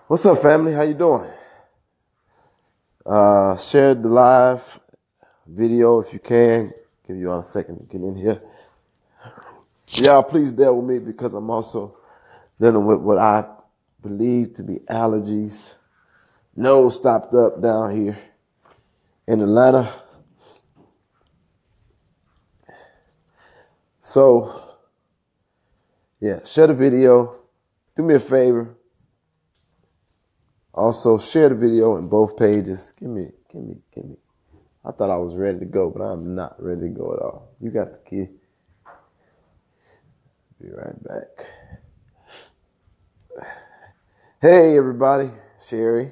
What's up, family? How you doing? Share the live video if you can. Give you all a second to get in here. Y'all, please bear with me because I'm also dealing with what I believe to be allergies. Nose stopped up down here in Atlanta. So, yeah, share the video. Do me a favor. Also, share the video in both pages. Give me. I thought I was ready to go, but I'm not ready to go at all. You got the key. Be right back. Hey, everybody. Sherry,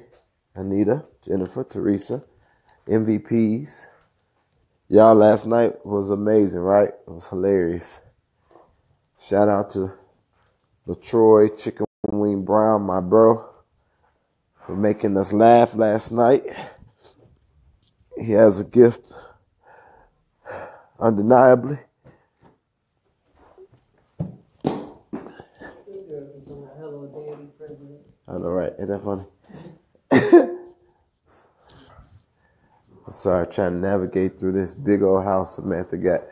Anita, Jennifer, Teresa, MVPs. Y'all, last night was amazing, right? It was hilarious. Shout out to LaTroy Chicken Wing Brown, my bro, for making us laugh last night. He has a gift, undeniably. I know, right? Ain't that funny? I'm sorry, trying to navigate through this big old house Samantha got.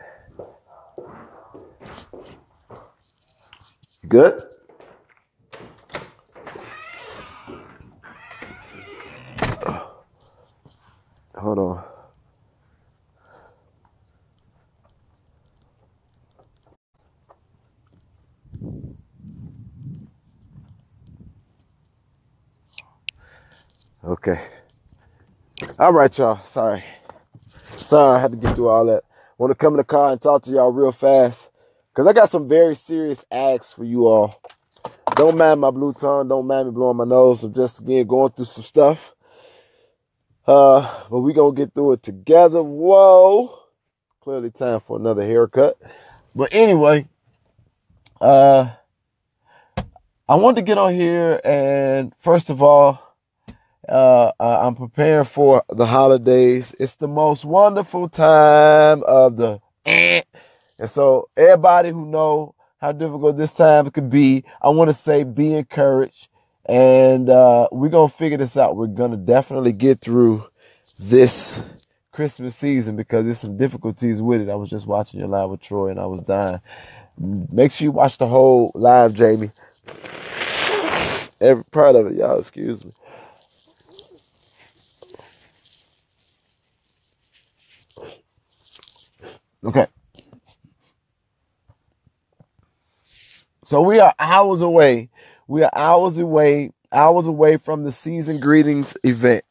You good? Hold on. Okay. All right, y'all. Sorry, I had to get through all that. Want to come in the car and talk to y'all real fast because I got some very serious asks for you all. Don't mind my blue tongue. Don't mind me blowing my nose. I'm just, again, going through some stuff. But we going to get through it together. Whoa. Clearly time for another haircut. But anyway, I wanted to get on here and first of all, I'm preparing for the holidays. It's the most wonderful time of the and so everybody who know how difficult this time could be, I want to say be encouraged, and we're gonna figure this out. We're gonna definitely get through this Christmas season because there's some difficulties with it. I was just watching your live with Troy and I was dying. Make sure you watch the whole live, Jamie. Every part of it, y'all. Excuse me. Okay. So we are hours away. Hours away from the season greetings event.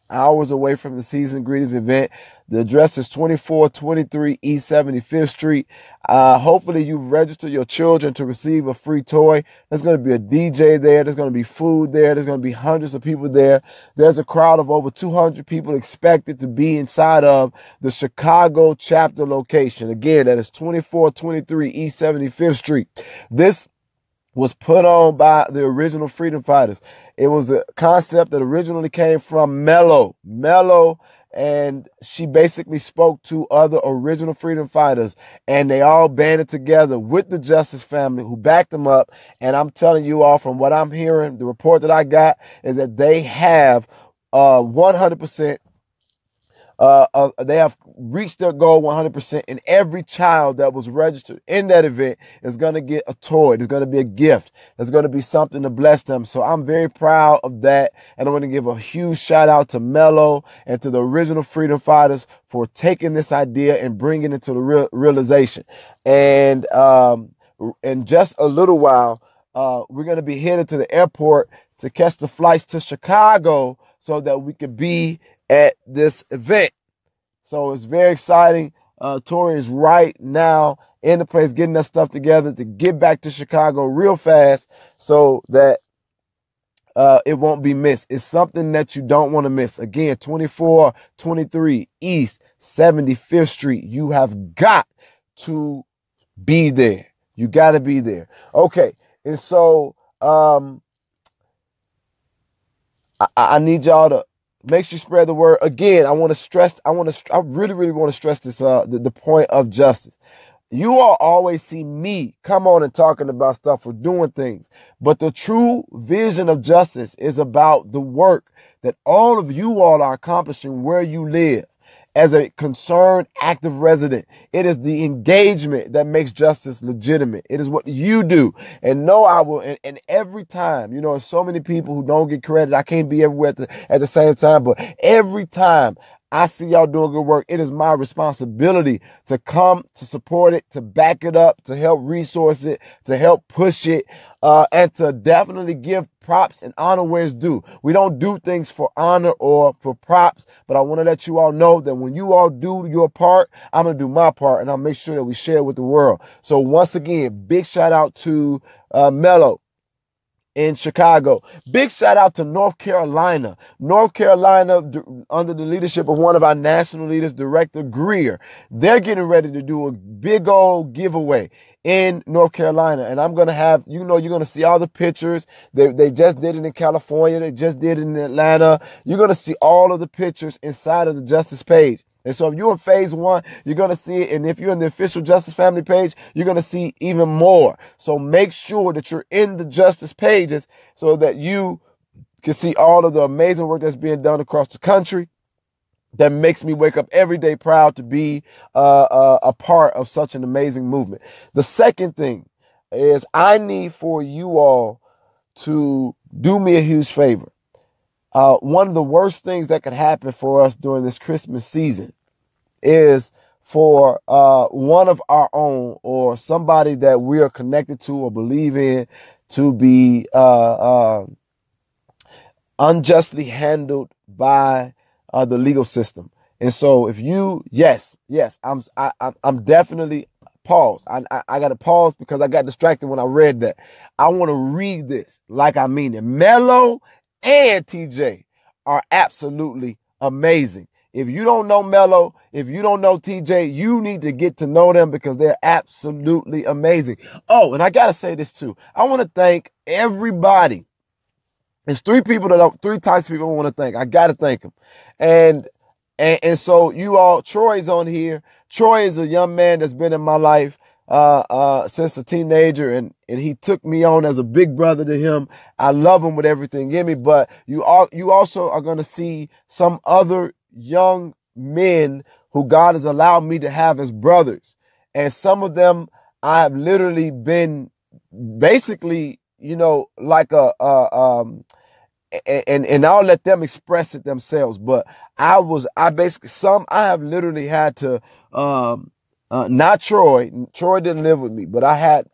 The address is 2423 East 75th Street. Hopefully you've registered your children to receive a free toy. There's going to be a DJ there. There's going to be food there. There's going to be hundreds of people there. There's a crowd of over 200 people expected to be inside of the Chicago chapter location. Again, that is 2423 East 75th Street. This was put on by the original freedom fighters. It was a concept that originally came from Mello, and she basically spoke to other original freedom fighters, and they all banded together with the Justice family who backed them up. And I'm telling you all, from what I'm hearing, the report that I got is that they have 100%. They have reached their goal 100%, and every child that was registered in that event is going to get a toy. There's going to be a gift. There's going to be something to bless them. So I'm very proud of that, and I want to give a huge shout out to Mello and to the original freedom fighters for taking this idea and bringing it to the realization. And in just a little while, we're going to be headed to the airport to catch the flights to Chicago so that we could be at this event. So it's very exciting. Tori is right now in the place getting that stuff together to get back to Chicago real fast so that it won't be missed. It's something that you don't want to miss. Again, 2423 East 75th Street. You have got to be there. You got to be there. Okay. And so I need y'all to make sure you spread the word. Again, I really want to stress this, the point of justice. You all always see me come on and talking about stuff or doing things. But the true vision of justice is about the work that all of you all are accomplishing where you live. As a concerned, active resident, it is the engagement that makes justice legitimate. It is what you do. And no, I will. And every time, there's so many people who don't get credit. I can't be everywhere at the same time. But every time I see y'all doing good work, it is my responsibility to come to support it, to back it up, to help resource it, to help push it, and to definitely give props and honor where it's due. We don't do things for honor or for props, but I want to let you all know that when you all do your part, I'm going to do my part, and I'll make sure that we share it with the world. So once again, big shout out to Mello in Chicago. Big shout out to North Carolina. North Carolina, under the leadership of one of our national leaders, Director Greer, they're getting ready to do a big old giveaway in North Carolina. And I'm going to have, you're going to see all the pictures. They just did it in California. They just did it in Atlanta. You're going to see all of the pictures inside of the Justice page. And so if you're in phase 1, you're going to see it. And if you're in the official Justice Family page, you're going to see even more. So make sure that you're in the Justice pages so that you can see all of the amazing work that's being done across the country. That makes me wake up every day proud to be a part of such an amazing movement. The second thing is I need for you all to do me a huge favor. One of the worst things that could happen for us during this Christmas season is for one of our own or somebody that we are connected to or believe in to be unjustly handled by the legal system. And so if you, yes, I'm definitely pause. I got to pause because I got distracted when I read that. I want to read this like I mean it. Mello and TJ are absolutely amazing. If you don't know Mello, if you don't know TJ, you need to get to know them because they're absolutely amazing. Oh, and I got to say this too. I want to thank everybody. There's three types of people I want to thank. I got to thank them. And so you all, Troy's on here. Troy is a young man that's been in my life since a teenager, and he took me on as a big brother to him. I love him with everything in me, but you also are going to see some other young men who God has allowed me to have as brothers. And some of them I have literally been basically, like and I'll let them express it themselves. But I have literally had to, not Troy. Troy didn't live with me, but I've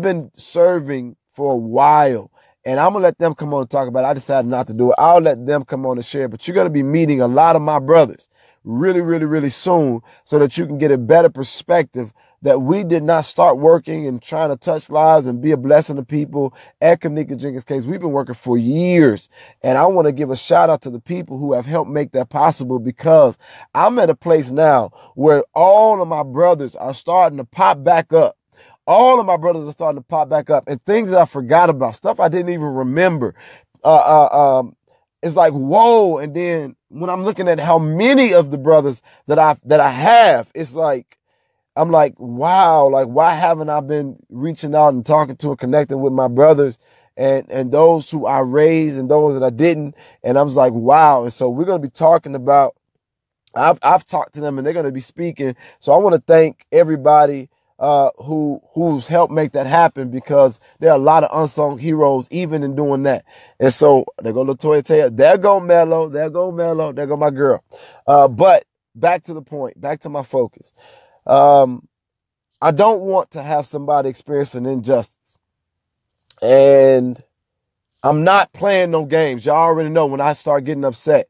been serving for a while, and I'm gonna let them come on and talk about it. I decided not to do it. I'll let them come on and share, but you're gonna be meeting a lot of my brothers really, really, really soon so that you can get a better perspective that we did not start working and trying to touch lives and be a blessing to people at Kanika Jenkins case. We've been working for years. And I want to give a shout out to the people who have helped make that possible, because I'm at a place now where all of my brothers are starting to pop back up. All of my brothers are starting to pop back up, and things that I forgot about, stuff I didn't even remember. It's like, whoa. And then when I'm looking at how many of the brothers that I have, it's like, I'm like, wow, like, why haven't I been reaching out and talking to and connecting with my brothers and those who I raised and those that I didn't? And I was like, wow. And so we're going to be talking about, I've talked to them and they're going to be speaking. So I want to thank everybody who's helped make that happen, because there are a lot of unsung heroes even in doing that. And so there go Latoya Taylor, there go Mello, there go my girl. But back to the point, back to my focus. I don't want to have somebody experience an injustice, and I'm not playing no games. Y'all already know when I start getting upset,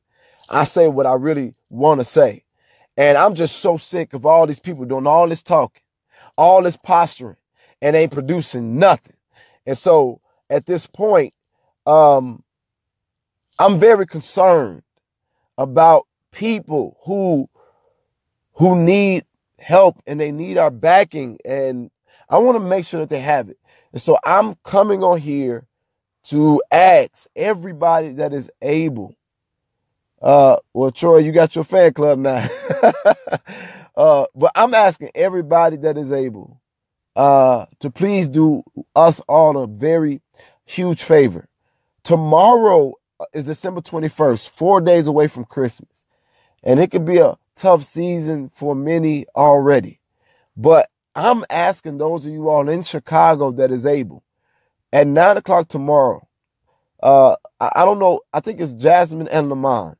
I say what I really want to say. And I'm just so sick of all these people doing all this talking, all this posturing, and ain't producing nothing. And so at this point, I'm very concerned about people who need help and they need our backing, and I want to make sure that they have it. And so I'm coming on here to ask everybody that is able. Well, Troy, you got your fan club now. But I'm asking everybody that is able to please do us all a very huge favor. Tomorrow is December 21st, 4 days away from Christmas. And it could be a tough season for many already. But I'm asking those of you all in Chicago that is able, at 9 o'clock tomorrow, I don't know, I think it's Jasmine and Lamont.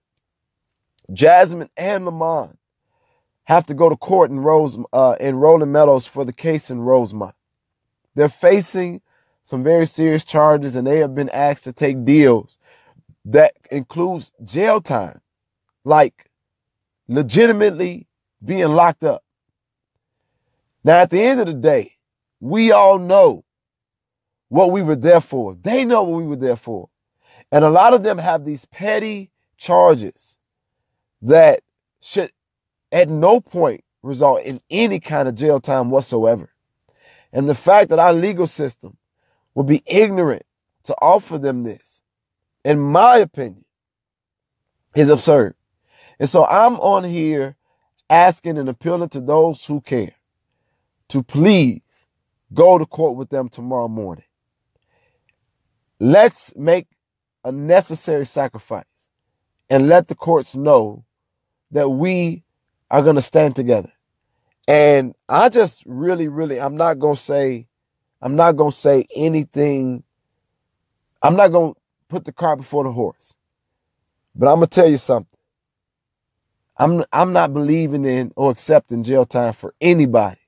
Jasmine and Lamont have to go to court in Rolling Meadows for the case in Rosemont. They're facing some very serious charges, and they have been asked to take deals that includes jail time, like legitimately being locked up. Now, at the end of the day, we all know what we were there for. They know what we were there for. And a lot of them have these petty charges that should at no point result in any kind of jail time whatsoever. And the fact that our legal system will be ignorant to offer them this, in my opinion, is absurd. And so I'm on here asking and appealing to those who care to please go to court with them tomorrow morning. Let's make a necessary sacrifice and let the courts know that we are going to stand together. And I just really, I'm not going to say anything. I'm not going to put the cart before the horse. But I'm going to tell you something. I'm not believing in or accepting jail time for anybody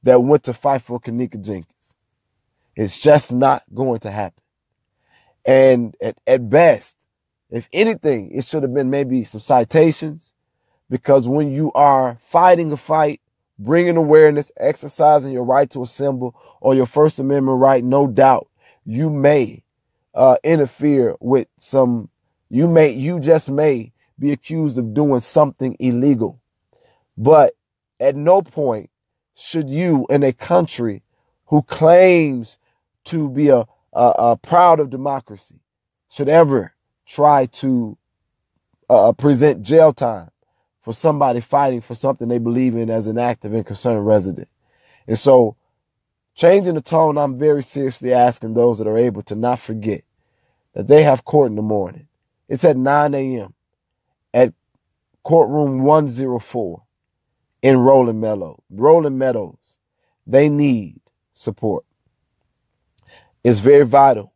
that went to fight for Kenneka Jenkins. It's just not going to happen. And at best, if anything, it should have been maybe some citations, because when you are fighting a fight, bringing awareness, exercising your right to assemble or your First Amendment right, no doubt, you may interfere with you just may be accused of doing something illegal. But at no point should you, in a country who claims to be a proud of democracy, should ever try to present jail time for somebody fighting for something they believe in as an active and concerned resident. And so, changing the tone, I'm very seriously asking those that are able to not forget that they have court in the morning. It's at 9 a.m. at courtroom 104 in Rolling Meadows. They need support. It's very vital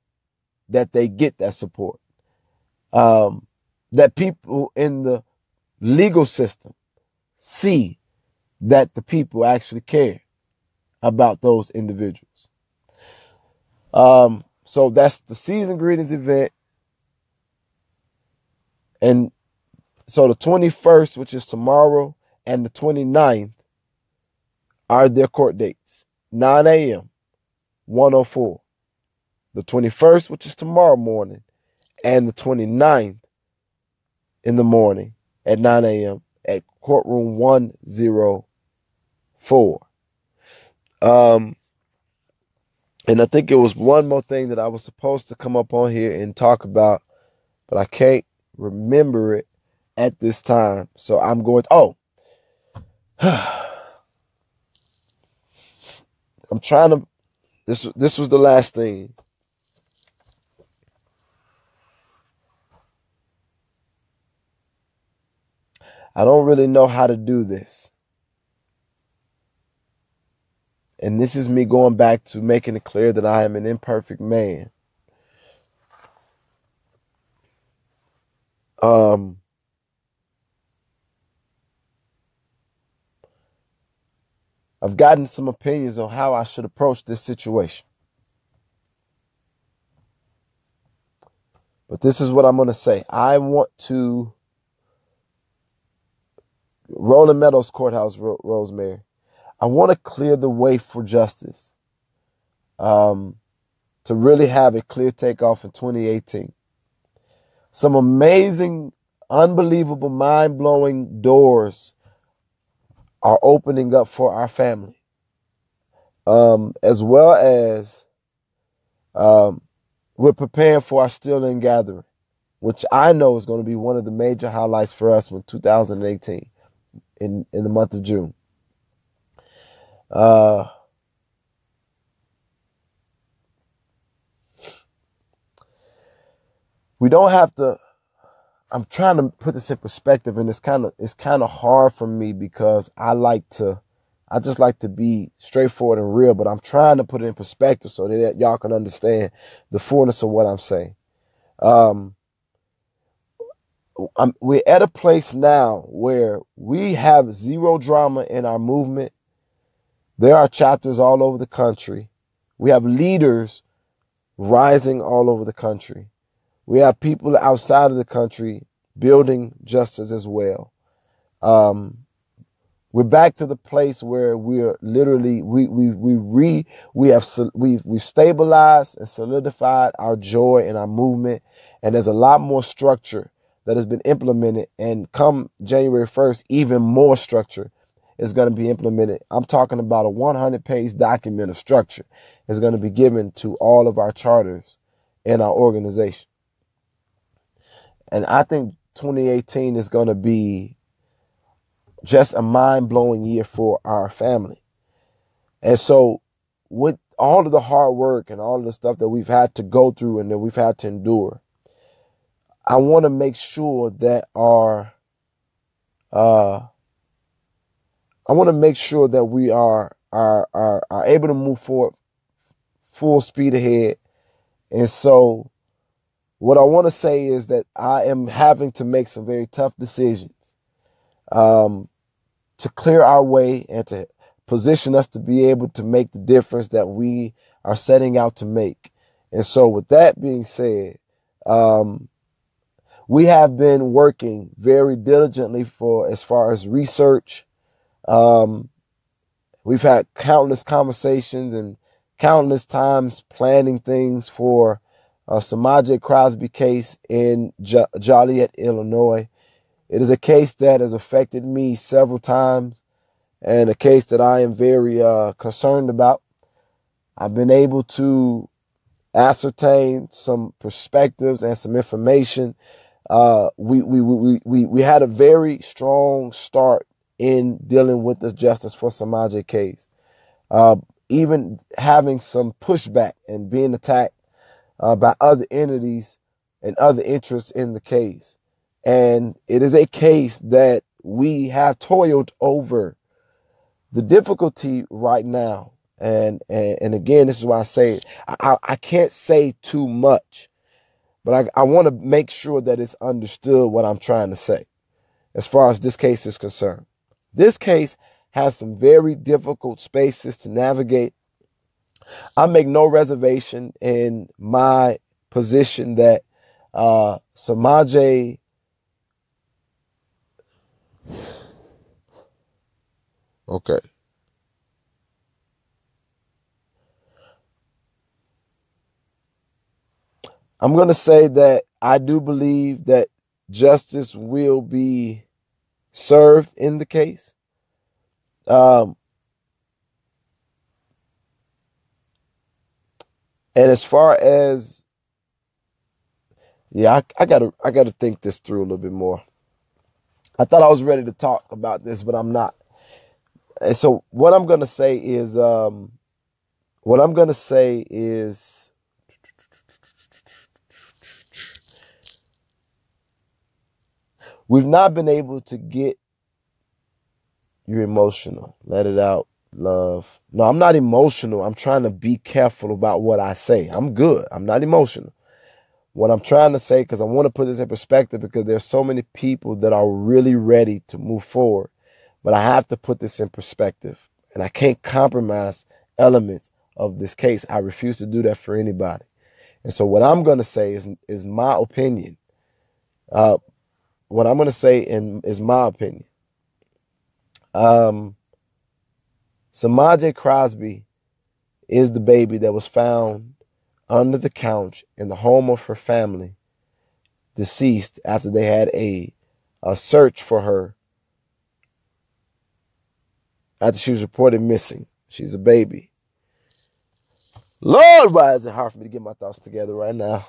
that they get that support. That people in the legal system see that the people actually care about those individuals. So that's the season greetings event. And so the 21st, which is tomorrow, and the 29th are their court dates. 9 a.m., 104. The 21st, which is tomorrow morning, and the 29th in the morning at 9 a.m. at courtroom 104. And I think it was one more thing that I was supposed to come up on here and talk about, but I can't remember it at this time. So I'm going to, I'm trying to, this was the last thing. I don't really know how to do this. And this is me going back to making it clear that I am an imperfect man. I've gotten some opinions on how I should approach this situation. But this is what I'm going to say. I want to, Rolling Meadows Courthouse, Rosemary, I want to clear the way for justice, to really have a clear takeoff in 2018. Some amazing, unbelievable, mind-blowing doors are opening up for our family, as well as we're preparing for our Still In Gathering, which I know is going to be one of the major highlights for us in 2018, in the month of June. Uh, we don't have to. I'm trying to put this in perspective, and it's kind of hard for me because I just like to be straightforward and real, but I'm trying to put it in perspective so that y'all can understand the fullness of what I'm saying. We're at a place now where we have zero drama in our movement. There are chapters all over the country. We have leaders rising all over the country. We have people outside of the country building justice as well. We're back to the place where we're literally we've stabilized and solidified our joy and our movement, and there's a lot more structure that has been implemented. And come January 1st, even more structure is going to be implemented. I'm talking about a 100-page document of structure is going to be given to all of our charters in our organization. And I think 2018 is going to be just a mind-blowing year for our family. And so with all of the hard work and all of the stuff that we've had to go through and that we've had to endure, I want to make sure that we are able to move forward full speed ahead. And so what I want to say is that I am having to make some very tough decisions to clear our way and to position us to be able to make the difference that we are setting out to make. And so with that being said, we have been working very diligently as far as research. We've had countless conversations and countless times planning things for Semaj Crosby case in Joliet, Illinois. It is a case that has affected me several times and a case that I am very concerned about. I've been able to ascertain some perspectives and some information. We had a very strong start in dealing with the Justice for Semaj case. Even having some pushback and being attacked by other entities and other interests in the case. And it is a case that we have toiled over. The difficulty right now, and again, this is why I say I can't say too much, but I want to make sure that it's understood what I'm trying to say as far as this case is concerned. This case has some very difficult spaces to navigate. I make no reservation in my position that Semaj. Okay. I'm going to say that I do believe that justice will be served in the case. And as far as, I gotta think this through a little bit more. I thought I was ready to talk about this, but I'm not. And so what I'm going to say is, we've not been able to get. You're emotional. Let it out, love. No, I'm not emotional. I'm trying to be careful about what I say. I'm good. I'm not emotional. What I'm trying to say, because I want to put this in perspective, because there's so many people that are really ready to move forward. But I have to put this in perspective. And I can't compromise elements of this case. I refuse to do that for anybody. And so what I'm going to say is my opinion. What I'm going to say is my opinion. Semaj Crosby is the baby that was found under the couch in the home of her family, deceased after they had a search for her after she was reported missing. She's a baby. Lord, why is it hard for me to get my thoughts together right now?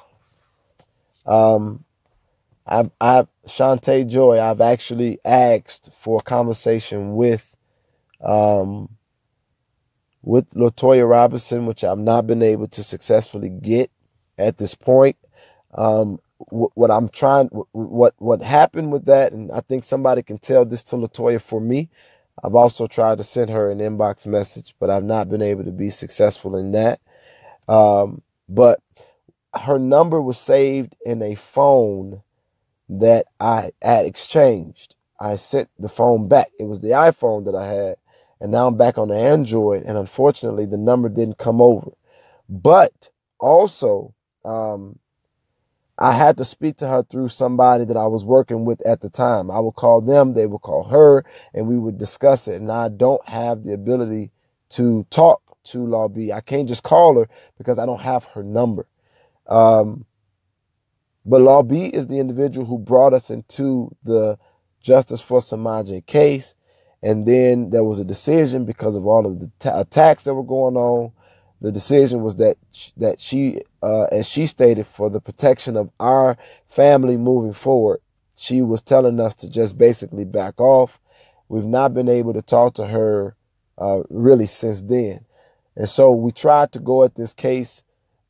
Shantae Joy, I've actually asked for a conversation with with LaToya Robinson, which I've not been able to successfully get at this point. What happened with that, and I think somebody can tell this to LaToya for me. I've also tried to send her an inbox message, but I've not been able to be successful in that. But her number was saved in a phone that I had exchanged. I sent the phone back. It was the iPhone that I had, and now I'm back on the Android, and unfortunately the number didn't come over. But also, I had to speak to her through somebody that I was working with at the time. I would call them, they would call her, and we would discuss it. And I don't have the ability to talk to Law B. I can't just call her because I don't have her number. But Law B is the individual who brought us into the Justice for Semaj case. And then there was a decision because of all of the attacks that were going on. The decision was that she, as she stated, for the protection of our family moving forward, she was telling us to just basically back off. We've not been able to talk to her really since then. And so we tried to go at this case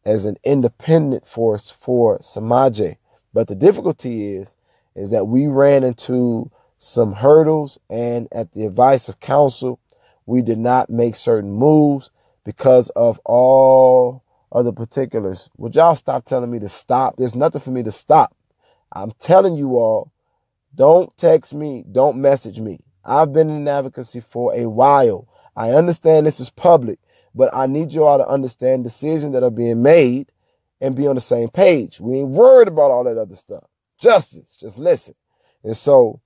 as an independent force for Semaj. But the difficulty is that we ran into some hurdles, and at the advice of counsel, we did not make certain moves because of all of the particulars. Would y'all stop telling me to stop? There's nothing for me to stop. I'm telling you all, don't text me, don't message me. I've been in advocacy for a while. I understand this is public, but I need you all to understand decisions that are being made and be on the same page. We ain't worried about all that other stuff. Justice, just listen. And so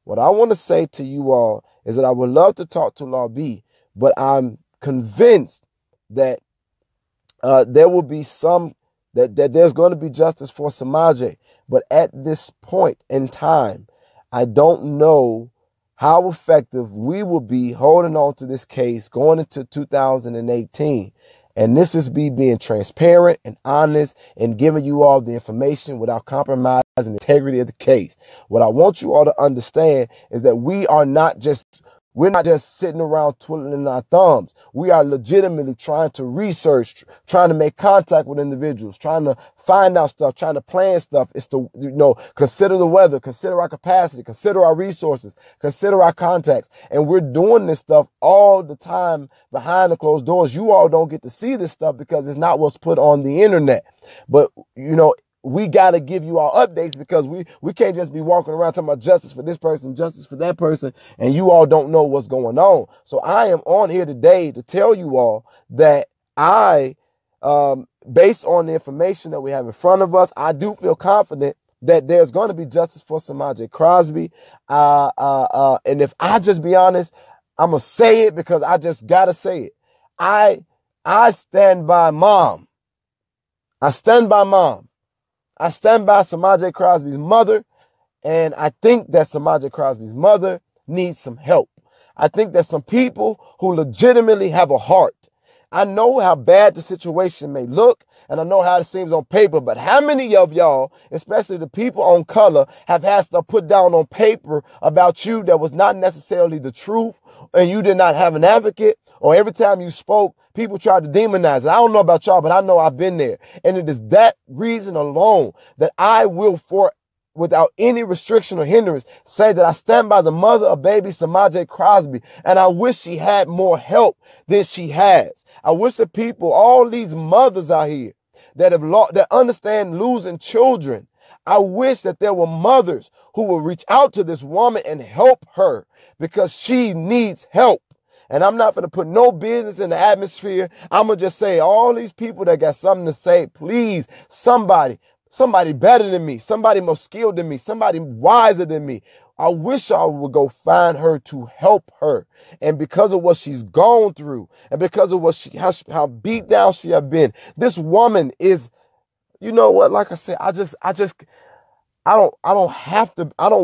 what I want to say to you all is that I would love to talk to Law B, but I'm convinced that there will be that there's going to be justice for Semaj. But at this point in time, I don't know how effective we will be holding on to this case going into 2018. And this is me being transparent and honest and giving you all the information without compromising the integrity of the case. What I want you all to understand is that we're not just sitting around twiddling our thumbs. We are legitimately trying to research, trying to make contact with individuals, trying to find out stuff, trying to plan stuff. It's to, consider the weather, consider our capacity, consider our resources, consider our contacts. And we're doing this stuff all the time behind the closed doors. You all don't get to see this stuff because it's not what's put on the internet. But, we got to give you all updates because we can't just be walking around talking about justice for this person, justice for that person, and you all don't know what's going on. So I am on here today to tell you all that based on the information that we have in front of us, I do feel confident that there's going to be justice for Semaj Crosby. And if I just be honest, I'm going to say it because I just got to say it. I stand by mom. I stand by mom. I stand by Semaj Crosby's mother, and I think that Semaj Crosby's mother needs some help. I think that some people who legitimately have a heart. I know how bad the situation may look, and I know how it seems on paper, but how many of y'all, especially the people on color, have had stuff put down on paper about you that was not necessarily the truth, and you did not have an advocate, or every time you spoke, people tried to demonize it. I don't know about y'all, but I know I've been there. And it is that reason alone that I will, without any restriction or hindrance, say that I stand by the mother of baby Semaj Crosby, and I wish she had more help than she has. I wish that people, all these mothers out here that understand losing children, I wish that there were mothers who would reach out to this woman and help her because she needs help. And I'm not going to put no business in the atmosphere. I'm going to just say all these people that got something to say, please, somebody better than me, somebody more skilled than me, somebody wiser than me. I wish I would go find her to help her. And because of what she's gone through and because of how beat down she has been, this woman is, you know what, like I said, I don't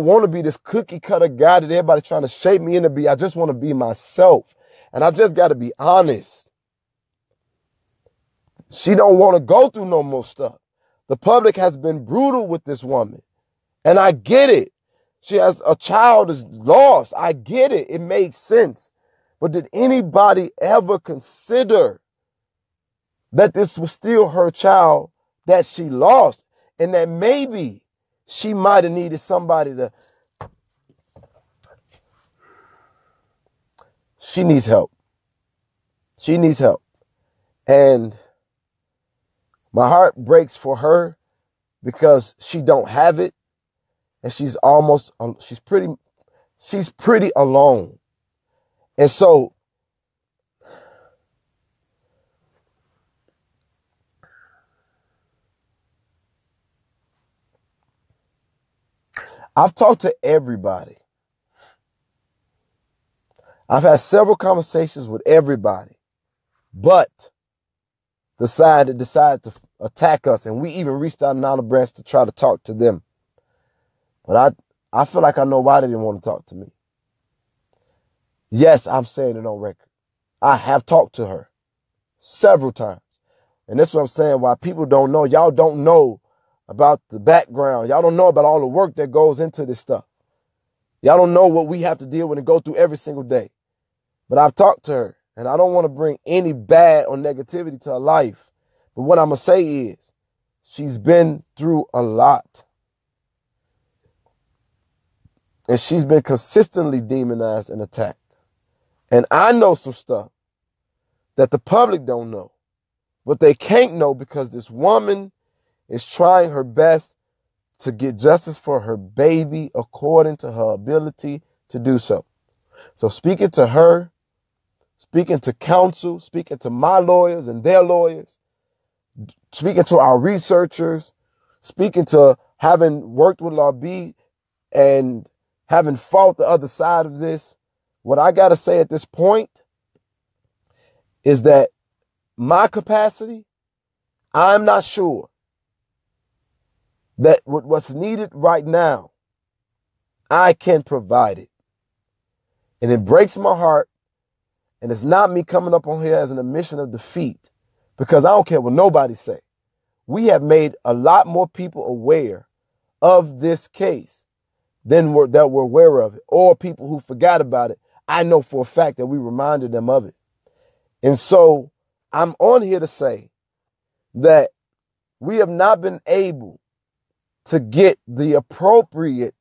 want to be this cookie cutter guy that everybody's trying to shape me into be. I just want to be myself. And I just got to be honest. She don't want to go through no more stuff. The public has been brutal with this woman. And I get it. She has a child is lost. I get it. It makes sense. But did anybody ever consider that this was still her child that she lost, and that maybe she might have needed somebody to... She needs help. She needs help. And my heart breaks for her because she don't have it. And she's pretty alone. And so I've talked to everybody. I've had several conversations with everybody, but the side that decided to attack us, and we even reached out in Olive Branch to try to talk to them. But I feel like I know why they didn't want to talk to me. Yes, I'm saying it on record. I have talked to her several times. And that's what I'm saying, why people don't know. Y'all don't know about the background. Y'all don't know about all the work that goes into this stuff. Y'all don't know what we have to deal with and go through every single day. But I've talked to her, and I don't want to bring any bad or negativity to her life. But what I'm going to say is she's been through a lot. And she's been consistently demonized and attacked. And I know some stuff that the public don't know. But they can't know because this woman is trying her best to get justice for her baby according to her ability to do so. So speaking to her, speaking to counsel, speaking to my lawyers and their lawyers, speaking to our researchers, speaking to having worked with Law B and having fought the other side of this, what I got to say at this point is that my capacity, I'm not sure that what's needed right now, I can provide it. And it breaks my heart. And it's not me coming up on here as an admission of defeat, because I don't care what nobody say. We have made a lot more people aware of this case than that were aware of it, or people who forgot about it. I know for a fact that we reminded them of it. And so I'm on here to say that we have not been able to get the appropriate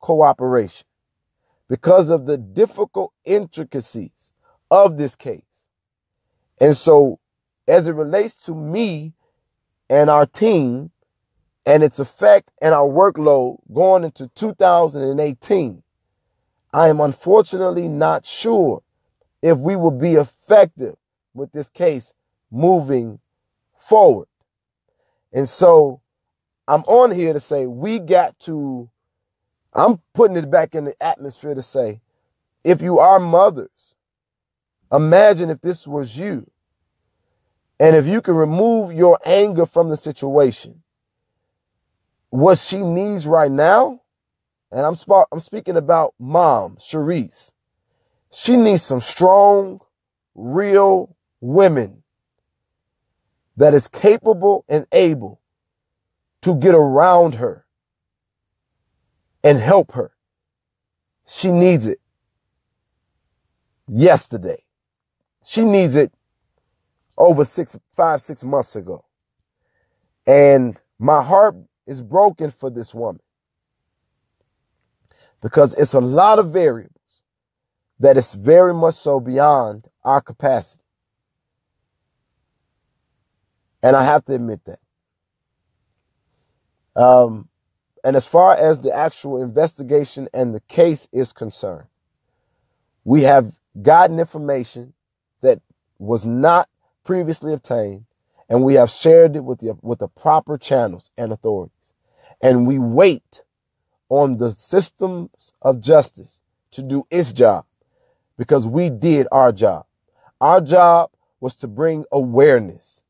cooperation because of the difficult intricacies of this case. And so as it relates to me and our team and its effect and our workload going into 2018, I am unfortunately not sure if we will be effective with this case moving forward. And so I'm on here to say I'm putting it back in the atmosphere to say, if you are mothers, imagine if this was you. And if you can remove your anger from the situation, what she needs right now, and I'm speaking about mom, Sharice, she needs some strong, real women that is capable and able to get around her and help her. She needs it yesterday. She needs it over 6 months ago. And my heart is broken for this woman because it's a lot of variables that is very much so beyond our capacity. And I have to admit that. And as far as the actual investigation and the case is concerned, we have gotten information that was not previously obtained, and we have shared it with the proper channels and authorities. And we wait on the systems of justice to do its job, because we did our job. Our job was to bring awareness,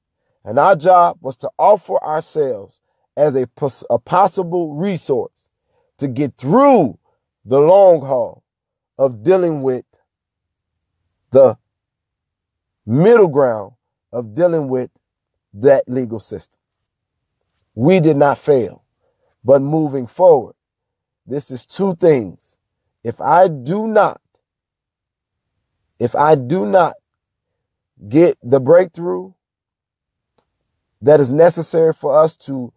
and our job was to offer ourselves as a possible resource to get through the long haul of dealing with the middle ground of dealing with that legal system. We did not fail, but moving forward, this is two things. If I do not If I do not get the breakthrough that is necessary for us to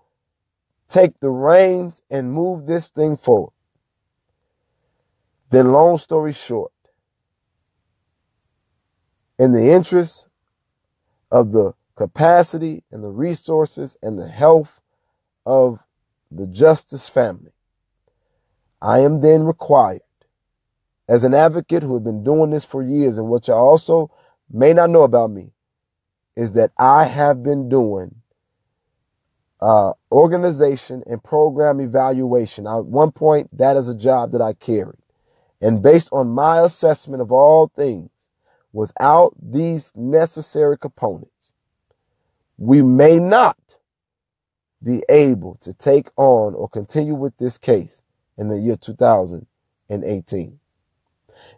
take the reins and move this thing forward, then long story short, in the interest of the capacity and the resources and the health of the Justice family, I am then required, as an advocate who has been doing this for years, and what you also may not know about me, is that I have been doing organization and program evaluation. At one point, that is a job that I carried. And based on my assessment of all things, without these necessary components, we may not be able to take on or continue with this case in the year 2018.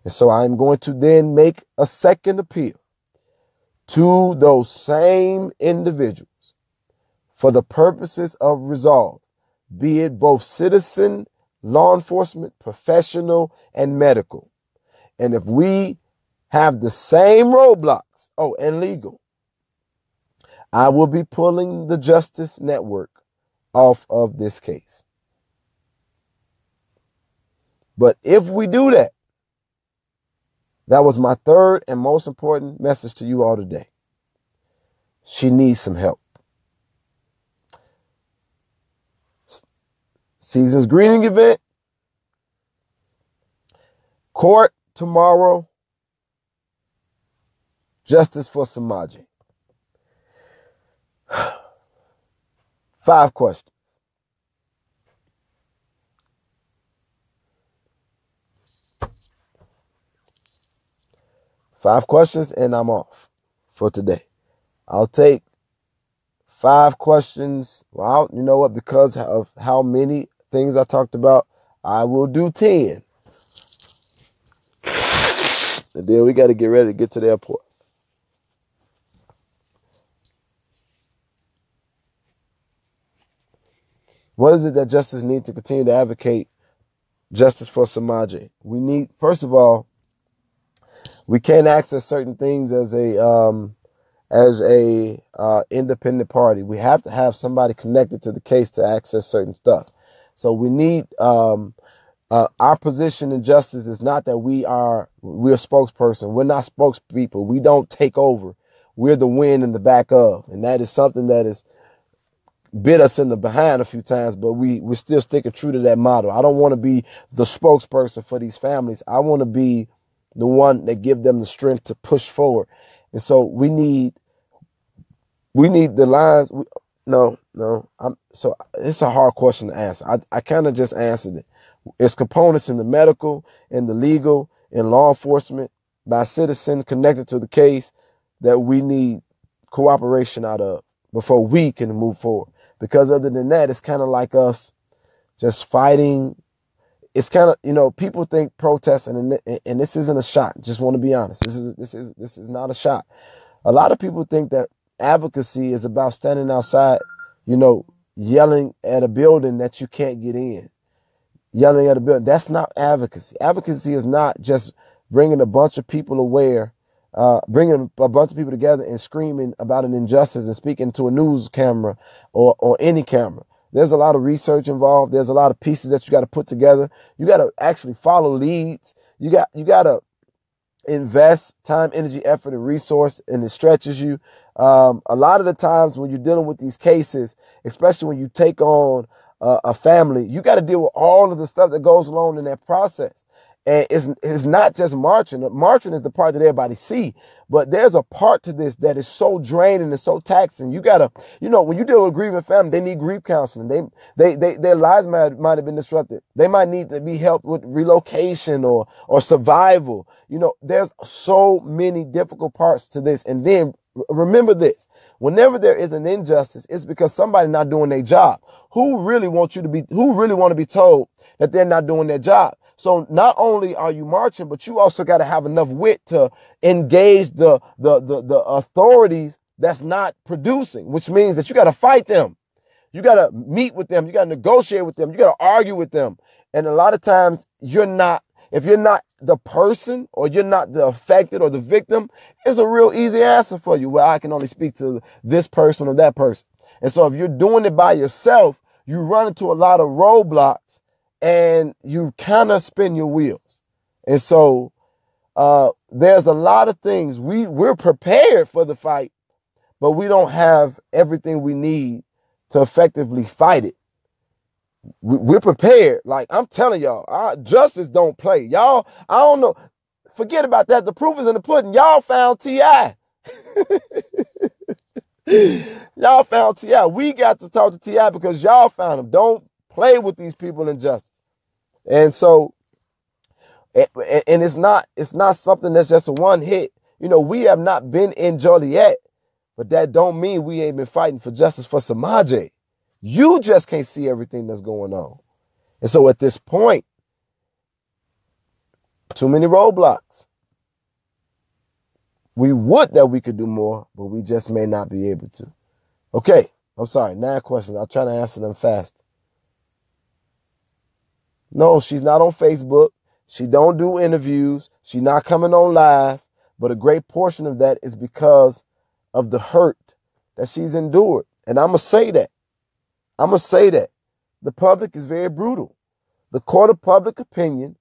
And so I'm going to then make a second appeal to those same individuals for the purposes of resolve, be it both citizen, law enforcement, professional, and medical. And if we have the same roadblocks, and legal, I will be pulling the Justice Network off of this case. But if we do that, that was my third and most important message to you all today. She needs some help. Season's greeting event. Court tomorrow. Justice for Semaj. 5 questions. Five questions and I'm off for today. I'll take 5 questions. Well, you know what? Because of how many things I talked about, I will do 10. And then we got to get ready to get to the airport. What is it that justice needs to continue to advocate justice for Semaj? We need, first of all, we can't access certain things as a independent party. We have to have somebody connected to the case to access certain stuff. So we need our position in justice is not that we're a spokesperson. We're not spokespeople. We don't take over. We're the wind in the back of, and that is something that has bit us in the behind a few times, but we're still sticking true to that motto. I don't want to be the spokesperson for these families. I want to be the one that give them the strength to push forward. And so we need the lines. So it's a hard question to answer. I kind of just answered it. It's components in the medical, in the legal, in law enforcement, by citizen connected to the case that we need cooperation out of before we can move forward. Because other than that, it's kind of like us just fighting. It's kind of, people think protesting, and this isn't a shot. Just want to be honest. This is not a shot. A lot of people think that advocacy is about standing outside, yelling at a building that you can't get in. Yelling at a building. That's not advocacy. Advocacy is not just bringing a bunch of people bringing a bunch of people together and screaming about an injustice and speaking to a news camera or any camera. There's a lot of research involved. There's a lot of pieces that you got to put together. You got to actually follow leads. You got to invest time, energy, effort, and resource, and it stretches you. A lot of the times when you're dealing with these cases, especially when you take on a family, you got to deal with all of the stuff that goes along in that process. And it's not just marching. Marching is the part that everybody see, but there's a part to this that is so draining and so taxing. You gotta, when you deal with a grieving family, they need grief counseling. Their lives might have been disrupted. They might need to be helped with relocation or survival. There's so many difficult parts to this. And then remember this: whenever there is an injustice, it's because somebody not doing their job. Who really want to be told that they're not doing their job? So not only are you marching, but you also got to have enough wit to engage the authorities that's not producing, which means that you got to fight them. You got to meet with them. You got to negotiate with them. You got to argue with them. And a lot of times you're not if you're not the person or you're not the affected or the victim, it's a real easy answer for you. Well, I can only speak to this person or that person. And so if you're doing it by yourself, you run into a lot of roadblocks and you kind of spin your wheels. And so there's a lot of things. We're prepared for the fight, but we don't have everything we need to effectively fight it. We're prepared. Like I'm telling y'all, justice don't play. Y'all, I don't know. Forget about that. The proof is in the pudding. Y'all found T.I. Y'all found T.I. We got to talk to T.I. because y'all found him. Don't play with these people in justice. And so, and it's not something that's just a one hit. You know, we have not been in Joliet, but that don't mean we ain't been fighting for justice for Semaj. You just can't see everything that's going on. And so at this point, too many roadblocks. We would that we could do more, but we just may not be able to. Okay, I'm sorry, 9 questions. I'll try to answer them fast. No, she's not on Facebook. She don't do interviews. She's not coming on live. But a great portion of that is because of the hurt that she's endured. And I'm going to say that. The public is very brutal. The court of public opinion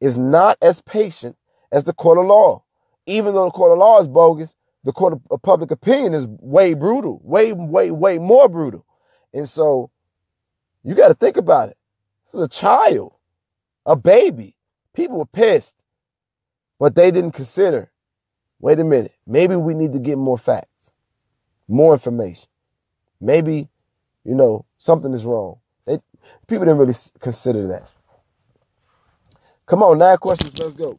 is not as patient as the court of law. Even though the court of law is bogus, the court of public opinion is way brutal, way more brutal. And so you got to think about it. This is a child, a baby. People were pissed, but they didn't consider, wait a minute, maybe we need to get more facts, more information. Maybe, something is wrong. People didn't really consider that. Come on, 9 questions. Let's go.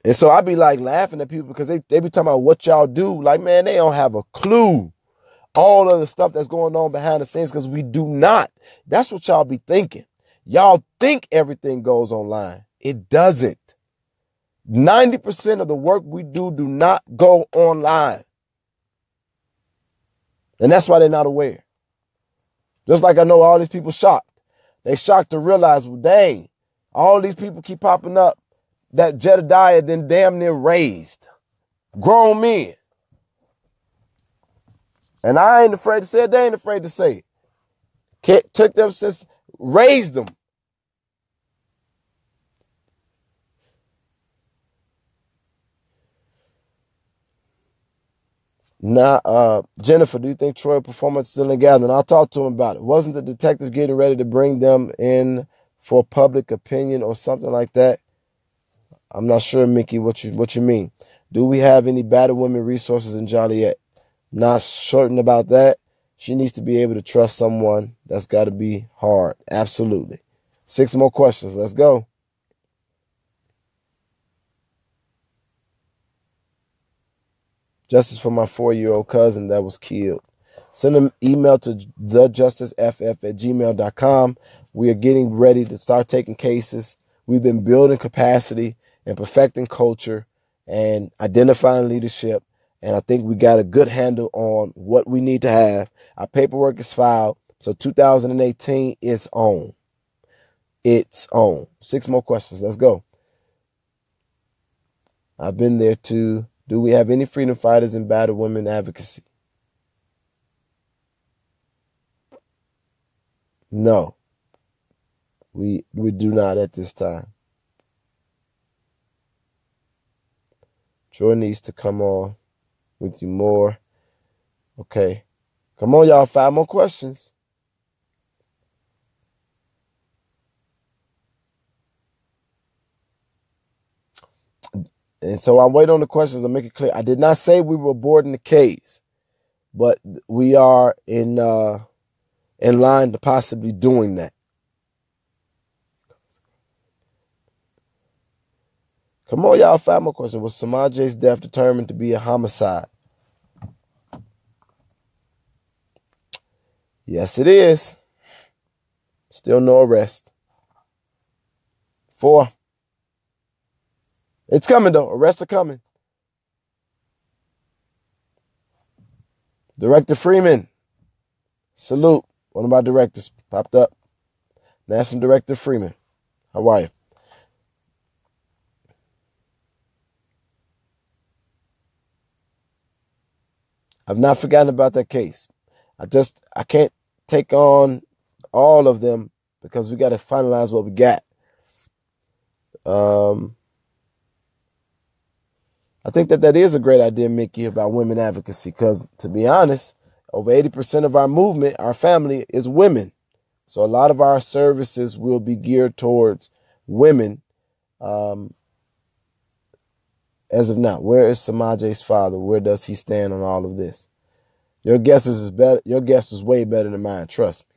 And so I be like laughing at people because they be talking about what y'all do. Like, man, they don't have a clue. All of the stuff that's going on behind the scenes because we do not. That's what y'all be thinking. Y'all think everything goes online. It doesn't. 90% of the work we do not go online. And that's why they're not aware. Just like I know all these people shocked. They shocked to realize, well, dang, all these people keep popping up that Jedediah then damn near raised. Grown men. And I ain't afraid to say it. They ain't afraid to say it. Took them since, raised them. Now, Jennifer, do you think Troy performance still in gathering? I'll talk to him about it. Wasn't the detective getting ready to bring them in for public opinion or something like that? I'm not sure, Mickey, what you mean. Do we have any battered women resources in Joliet? Not certain about that. She needs to be able to trust someone. That's got to be hard. Absolutely. 6 more questions. Let's go. Justice for my 4-year-old cousin that was killed. Send an email to thejusticeff@gmail.com. We are getting ready to start taking cases. We've been building capacity and perfecting culture and identifying leadership. And I think we got a good handle on what we need to have. Our paperwork is filed. So 2018 is on. It's on. 6 more questions. Let's go. I've been there too. Do we have any freedom fighters in battered women advocacy? No. We do not at this time. Troy needs to come on with you more. Okay. Come on, y'all. 5 more questions. And so I'm waiting on the questions to make it clear. I did not say we were aborting the case, but we are in line to possibly doing that. Come on, y'all. 5 more questions. Was Semaj's death determined to be a homicide? Yes, it is. Still no arrest. 4. It's coming, though. Arrests are coming. Director Freeman, salute. One of my directors popped up. National Director Freeman, how are you? I've not forgotten about that case. I can't take on all of them because we got to finalize what we got. I think that is a great idea, Mickey, about women advocacy, because to be honest, over 80% of our movement, our family, is women. So a lot of our services will be geared towards women. As of now, where is Semaj's father? Where does he stand on all of this? Your guess is better. Your guess is way better than mine. Trust me.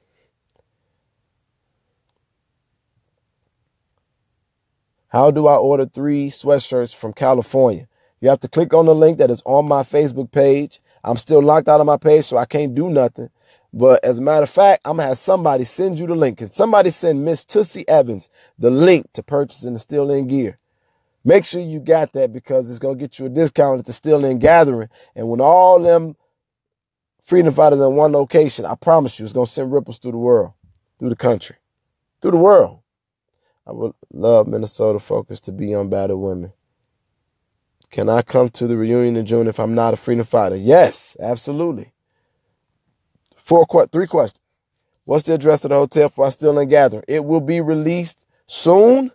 How do I order 3 sweatshirts from California? You have to click on the link that is on my Facebook page. I'm still locked out of my page, so I can't do nothing. But as a matter of fact, I'm going to have somebody send you the link. And somebody send Miss Tussie Evans the link to purchasing the Still In gear. Make sure you got that, because it's going to get you a discount at the Still In gathering. And when all them freedom fighters in one location, I promise you, it's going to send ripples through the world, through the country, through the world. I would love Minnesota Focus to be on battered women. Can I come to the reunion in June if I'm not a freedom fighter? Yes, absolutely. 3 questions. What's the address of the hotel for our Still In gathering? It will be released soon.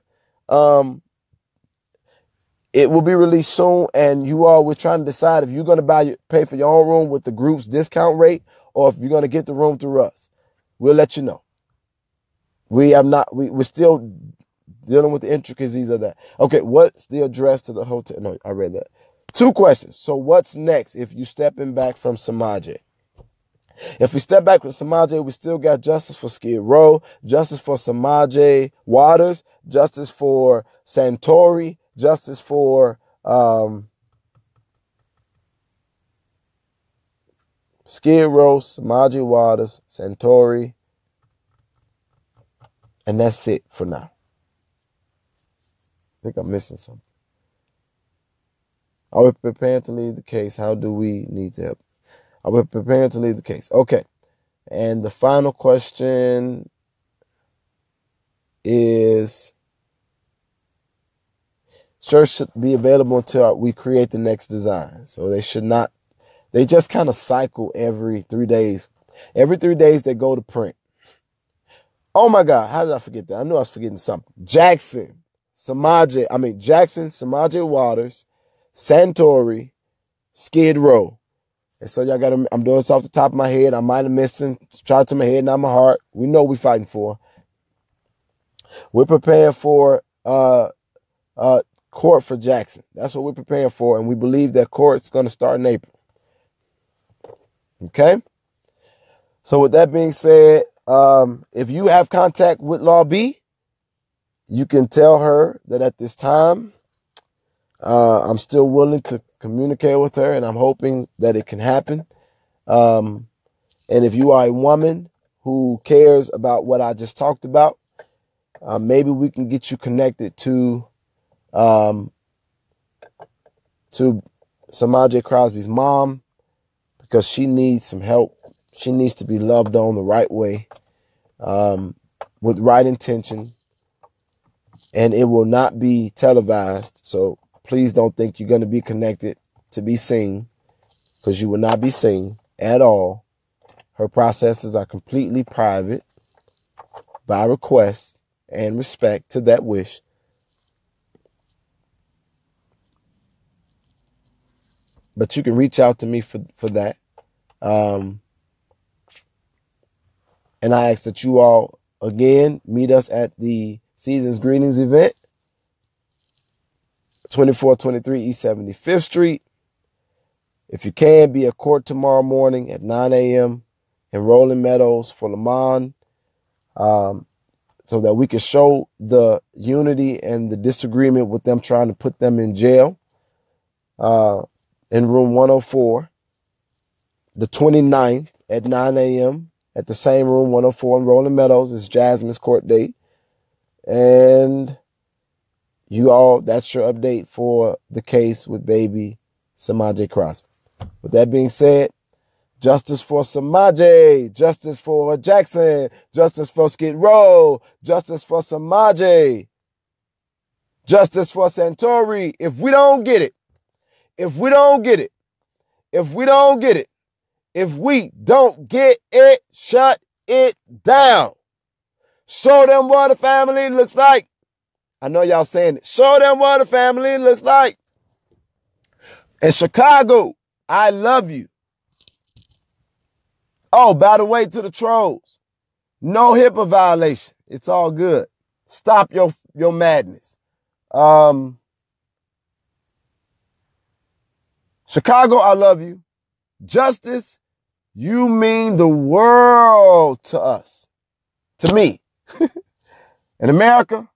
It will be released soon, and you all, we're trying to decide if you're going to pay for your own room with the group's discount rate, or if you're going to get the room through us. We'll let you know. We're still dealing with the intricacies of that. Okay, what's the address to the hotel? No, I read that. 2 questions. So what's next if you stepping back from Semaj? If we step back from Semaj, we still got justice for Skid Row, justice for Semaj Waters, justice for Santori, justice for Skid Row, Semaj Waters, Santori, and that's it for now. I think I'm missing something. Are we prepared to leave the case? How do we need to help? Are we prepared to leave the case? Okay. And the final question is, shirts should be available until we create the next design. So they should not, they just kind of cycle every 3 days. Every 3 days they go to print. Oh my God, how did I forget that? I knew I was forgetting something. Jackson, Semaj Waters, Santori, Skid Row. And so y'all gotta, I'm doing this off the top of my head. I might have missed it. Try to my head, not my heart. We know we're fighting for. We're preparing for court for Jackson. That's what we're preparing for, and we believe that court's gonna start in April. Okay? So with that being said, if you have contact with Law B, you can tell her that at this time, I'm still willing to communicate with her, and I'm hoping that it can happen. And if you are a woman who cares about what I just talked about, maybe we can get you connected to Semaj Crosby's mom, because she needs some help. She needs to be loved on the right way, with right intention, and it will not be televised. So please don't think you're going to be connected to be seen, because you will not be seen at all. Her processes are completely private by request and respect to that wish. But you can reach out to me for that. And I ask that you all, again, meet us at the Season's Greetings event, 2423 East 75th Street. If you can, be at court tomorrow morning at 9 a.m. in Rolling Meadows for Lamont, so that we can show the unity and the disagreement with them trying to put them in jail, in room 104, the 29th at 9 a.m. at the same room 104 in Rolling Meadows. Is Jasmine's court date. And you all, that's your update for the case with baby Semaj Crosby. With that being said, Justice for Semaj. Justice for Jackson. Justice for Skid Row. Justice for Semaj. Justice for Santori. If we don't get it, if we don't get it, if we don't get it, if we don't get it, shut it down. Show them what a family looks like. I know y'all saying it. Show them what a family looks like. In Chicago, I love you. Oh, by the way, to the trolls, no HIPAA violation. It's all good. Stop your madness. Chicago, I love you. Justice, you mean the world to us, to me. In America,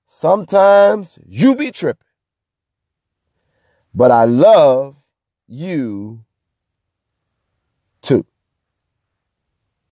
sometimes you be tripping. But I love you